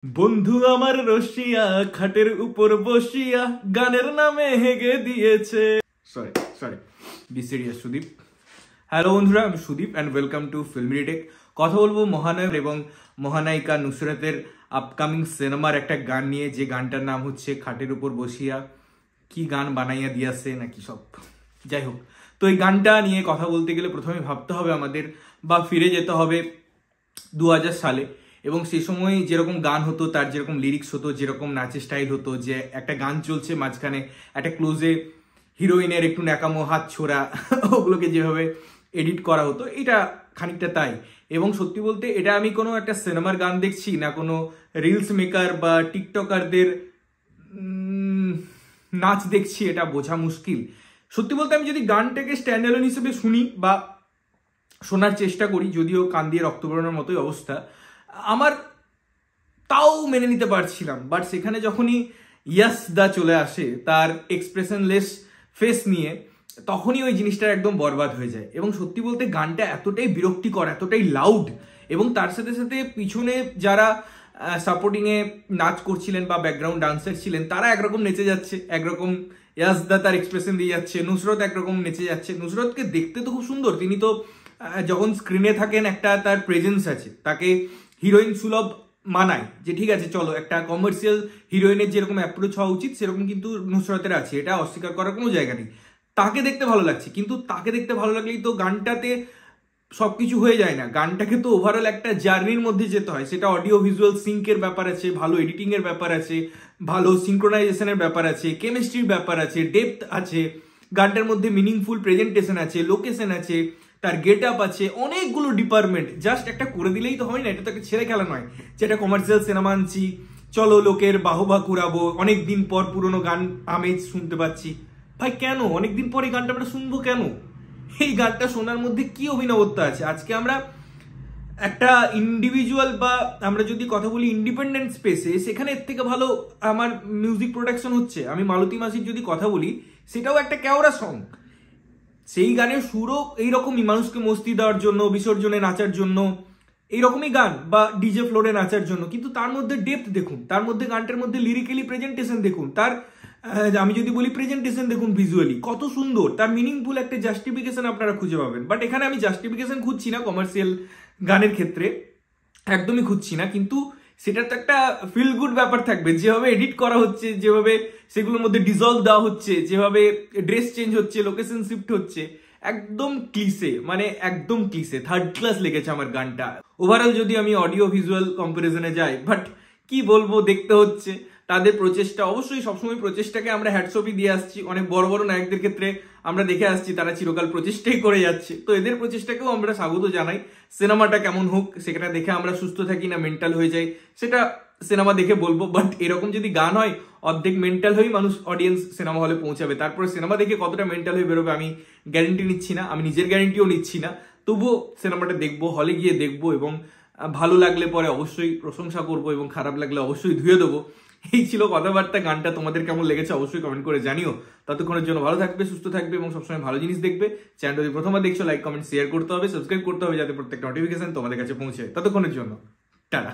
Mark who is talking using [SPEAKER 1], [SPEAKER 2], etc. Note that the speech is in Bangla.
[SPEAKER 1] বন্ধু আমার রসিয়া খাটের উপর বসিয়া গানের নামে হেগে দিয়েছে। Sorry sorry be serious Sudip. Hello বন্ধুরা, আমি Sudip and welcome to filmy tech. কথা বলবো মহানায়ক এবং মহানায়িকা নুসরাতের আপকামিং সিনেমার একটা গান নিয়ে, যে গানটার নাম হচ্ছে খাটের উপর বসিয়া। কি গান বানাইয়া দিয়াছে নাকি সব, যাই হোক। তো এই গানটা নিয়ে কথা বলতে গেলে প্রথমে ভাবতে হবে আমাদের, বা ফিরে যেতে হবে 2000 সালে। এবং সেই সময় যেরকম গান হতো, তার যেরকম লিরিক্স হতো, যেরকম নাচের স্টাইল হতো, যে একটা গান চলছে মাঝখানে একটা ক্লোজে হিরোইনের একটু ন্যাকামো হাত ছোড়া ওগুলোকে যেভাবে এডিট করা হতো, এটা খানিকটা তাই। এবং সত্যি বলতে এটা আমি কোনো একটা সিনেমার গান দেখছি না, কোনো রিলস মেকার বা টিকটকারদের নাচ দেখছি, এটা বোঝা মুশকিল। সত্যি বলতে আমি যদি গানটাকে স্ট্যান্ড অ্যালোন হিসেবে শুনি বা শোনার চেষ্টা করি, যদিও কান দিয়ে রক্ত বেরোনোর মতোই অবস্থা, আমার তাও মেনে নিতে পারছিলাম। বাট সেখানে যখনই ইয়াস দা চলে আসে তার এক্সপ্রেশনলেস ফেস নিয়ে, তখনই ওই জিনিসটা একদম বরবাদ হয়ে যায়। এবং সত্যি বলতে গানটা এতটাই বিরক্তিকর, এতটাই লাউড, এবং তার সাথে সাথে পিছনে যারা সাপোর্টিংয়ে নাচ করছিলেন বা ব্যাকগ্রাউন্ড ডান্সার ছিলেন, তারা একরকম নেচে যাচ্ছে, একরকম ইয়াসদা তার এক্সপ্রেশন দিয়ে যাচ্ছে, নুসরত একরকম নেচে যাচ্ছে। নুসরতকে দেখতে তো খুব সুন্দর, তিনি তো যখন স্ক্রিনে থাকেন একটা তার প্রেজেন্স আছে, তাকে হিরোইন সুলভ মানায়, যে ঠিক আছে চলো একটা কমার্শিয়াল হিরোইনের যেরকম অ্যাপ্রোচ হওয়া উচিত সেরকম কিন্তু নুসরতের আছে, এটা অস্বীকার করার কোনো জায়গা নেই। তাকে দেখতে ভালো লাগছে, কিন্তু তাকে দেখতে ভালো লাগলেই তো গানটাতে সবকিছু হয়ে যায় না। গানটাকে তো ওভারঅল একটা জার্নির মধ্যে যেতে হয়, সেটা অডিও ভিজুয়াল সিঙ্কের ব্যাপার আছে, ভালো এডিটিং এর ব্যাপার আছে, ভালো সিঙ্ক্রোনাইজেশনের ব্যাপার আছে, কেমিস্ট্রির ব্যাপার আছে, ডেপথ আছে, গানটার মধ্যে মিনিংফুল প্রেজেন্টেশন আছে, লোকেশন আছে, তার গেট আপ আছে, অনেকগুলো ডিপার্টমেন্ট। জাস্ট একটা করে দিলেই তো হয় না, এটা তো একটা ছেড়ে খেলা নয় যে একটা কমার্শিয়াল সিনেমা আনছি, চলো লোকের বাহবা কুড়াবো, অনেকদিন পর পুরোনো গান আমেজ শুনতে পাচ্ছি। ভাই কেন অনেকদিন পর এই গানটা আমরা শুনবো কেন? এই গানটা শোনার মধ্যে কি অভিনবত্ব আছে? আজকে আমরা একটা ইন্ডিভিজুয়াল, বা আমরা যদি কথা বলি ইন্ডিপেন্ডেন্ট স্পেসে, সেখানে এর থেকে ভালো আমার মিউজিক প্রোডাকশন হচ্ছে। আমি মালতী মাসির যদি কথা বলি, সেটাও একটা কেওড়া সং। সেই গানের সুরও এইরকমই, মানুষকে মস্তি দেওয়ার জন্য, বিসর্জনে নাচার জন্য, এইরকমই গান, বা ডিজে ফ্লোরে নাচার জন্য। কিন্তু তার মধ্যে ডেপথ দেখুন, তার মধ্যে গানটার মধ্যে লিরিক্যালি প্রেজেন্টেশন দেখুন, তার আমি যদি বলি প্রেজেন্টেশন দেখুন, ভিজুয়ালি কত সুন্দর, তার মিনিংফুল একটা জাস্টিফিকেশন আপনারা খুঁজে পাবেন। বাট এখানে আমি জাস্টিফিকেশন খুঁজছি না, কমার্শিয়াল গানের ক্ষেত্রে একদমই খুঁজছি না, কিন্তু সেটার তো একটা ফিল গুড ব্যাপার থাকবে। যেভাবে এডিট করা হচ্ছে, যেভাবে সেগুলোর মধ্যে ডিজলভ দেওয়া হচ্ছে, যেভাবে ড্রেস চেঞ্জ হচ্ছে, লোকেশন শিফট হচ্ছে, একদম ক্লিসে, মানে একদম ক্লিসে, থার্ড ক্লাস লেগেছে আমার গানটা। ওভারঅল যদি আমি অডিও ভিজুয়াল কম্পারিজনে যাই, বাট কি বলবো, দেখতে হচ্ছে তাদের প্রচেষ্টা। অবশ্যই সবসময় প্রচেষ্টাকে আমরা হ্যাটসঅপই দিয়ে আসছি, অনেক বড় বড় নায়কদের ক্ষেত্রে আমরা দেখে আসছি তারা চিরকাল প্রচেষ্টাই করে যাচ্ছে, তো এদের প্রচেষ্টাকেও আমরা স্বাগত জানাই। সিনেমাটা কেমন হোক, সেটা দেখে আমরা সুস্থ থাকি না মেন্টাল হয়ে যাই, সেটা সিনেমা দেখে বলবো। বাট এরকম যদি গান হয়, অর্ধেক মেন্টাল হয়েই মানুষ অডিয়েন্স সিনেমা হলে পৌঁছাবে, তারপরে সিনেমা দেখে কতটা মেন্টাল হয়ে বেরোবে আমি গ্যারেন্টি নিচ্ছি না, আমি নিজের গ্যারেন্টিও নিচ্ছি না। তবুও সিনেমাটা দেখবো, হলে গিয়ে দেখবো, এবং ভালো লাগলে পরে অবশ্যই প্রশংসা করবো, এবং খারাপ লাগলে অবশ্যই ধুয়ে দেবো। এই ছিল কথাবার্তা। গানটা তোমাদের কেমন লেগেছে অবশ্যই কমেন্ট করে জানিও। ততক্ষণের জন্য ভালো থাকবে, সুস্থ থাকবে, এবং সবসময় ভালো জিনিস দেখবে। চ্যানেলটা যদি প্রথমবার দেখছো, লাইক কমেন্ট শেয়ার করতে হবে, সাবস্ক্রাইব করতে হবে, যাতে প্রত্যেকটা নোটিফিকেশন তোমাদের কাছে পৌঁছে। ততক্ষণের জন্য টাটা।